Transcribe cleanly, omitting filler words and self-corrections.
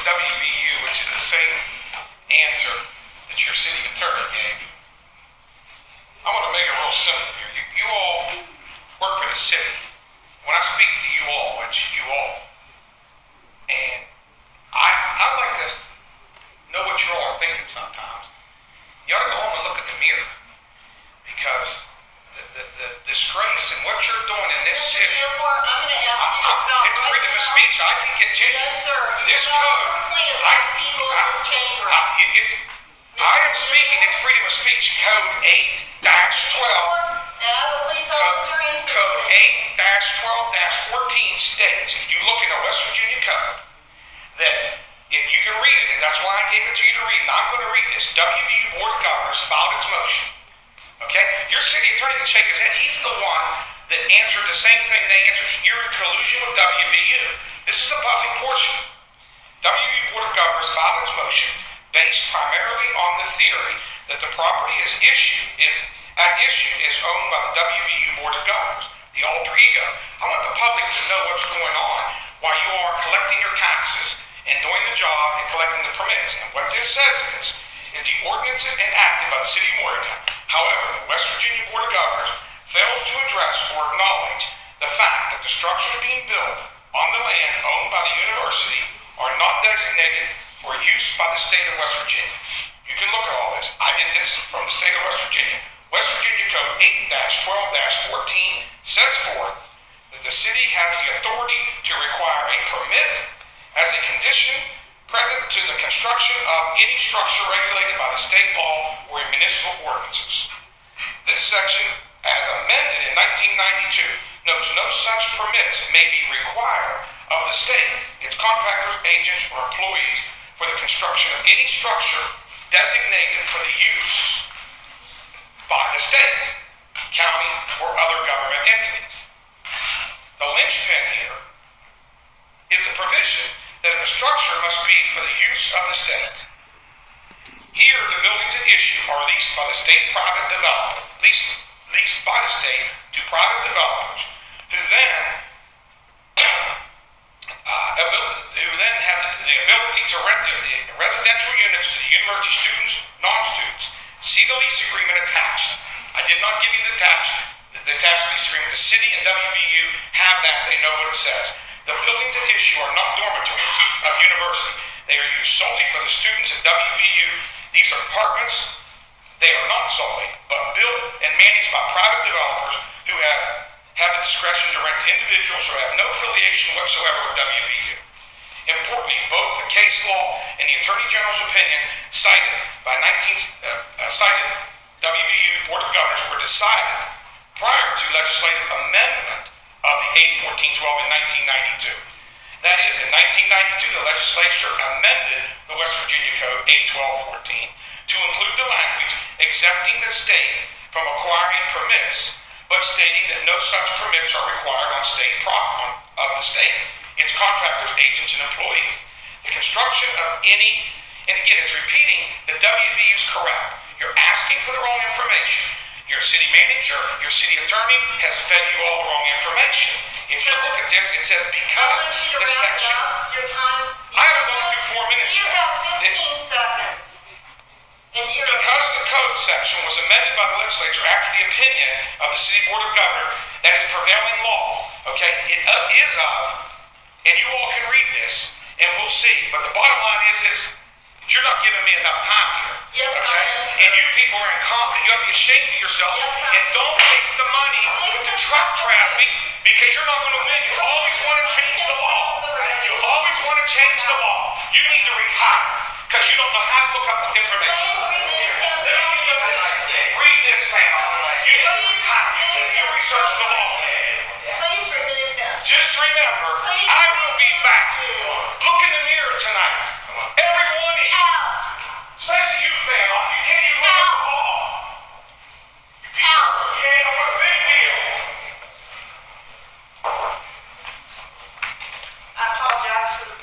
with WVU, which is the same answer that your city attorney gave. I want to make it real simple here. You all work for the city. When I speak to you all, it's you all. And I'd like to know what you all are thinking sometimes. You ought to go home and look in the mirror, because the disgrace and what you're doing in this city. I'm going to ask you to stop. It's freedom of speech. I can continue. Yes, sir. This code. People in this chamber. I am speaking. It's freedom of speech. Code 8-12. Code 8-12-14 states, if you look in the West Virginia code, that if you can read it, and that's why I gave it to you to read, and I'm going to read this. WVU Board of Governors filed its motion. Okay? Your city attorney can shake his head. He's the one that answered the same thing they answered. You're in collusion with WVU. This is a public portion. WVU Board of Governors filed its motion based primarily on the theory that the property is owned by the WVU Board of Governors, the alter ego. I want the public to know what's going on while you are collecting your taxes and doing the job and collecting the permits. And what this says is the ordinances enacted by the city of Morgantown. However, the West Virginia Board of Governors fails to address or acknowledge the fact that the structures being built on the land owned by the university are not designated for use by the state of West Virginia. You can look at all this. I did this from the state of West Virginia. West Virginia Code 8-12-14 sets forth that the city has the authority to require a permit as a condition present to the construction of any structure regulated by the state law or in municipal ordinances. This section, as amended in 1992, notes no such permits may be required of the state, its contractors, agents, or employees for the construction of any structure designated for the use by the state, county, or other government entities. The linchpin here is the provision that a structure must be for the use of the state. Here, the buildings at issue are leased by the state private developer, leased by the state to private developers who then have the ability to rent the residential units to the university students, non-students. See the lease agreement attached. I did not give you the attached lease agreement. The city and WVU have that. They know what it says. The buildings at issue are not dormitories of university. They are used solely for the students at WVU. These are apartments. They are not solely, but built and managed by private developers who have the discretion to rent to individuals who have no affiliation whatsoever with WVU. Importantly, both the case law and the Attorney General's opinion cited WVU Board of Governors were decided prior to legislative amendment of the 8-14-12 in 1992. That is, in 1992, the legislature amended the West Virginia Code 8-12-14 to include the language exempting the state from acquiring permits, but stating that no such permits are required on state property of the state, its contractors, agents, and employees. The construction of any, and again, it's repeating that WVU is correct. You're asking for the wrong information. Your city manager, your city attorney has fed you all the wrong information. If you look at this, it says because the section. Your time is. I haven't gone through 4 minutes You yet. have 15 seconds. And Because the code section was amended by the legislature after the opinion of the City Board of Governors, that is prevailing law. Okay, it is of, and you all can read this, and we'll see. But the bottom line is you're not giving me enough time here. Yes, okay? I am, sir. And you people are incompetent. You ought to be ashamed of yourself. Yes, and don't waste the money with the truck traffic, because you're not going to win. You always want to change the law. You always want to change the law. You need to retire because you don't know how to look up information. Read this, fam. You need to retire. You need to research the law. Please remove them. Just remember, I will be back. Look in the mirror tonight. Every one of you. Out. Especially you, fam. You can't even look at the law. Out. Yeah, what a big deal. I apologize for the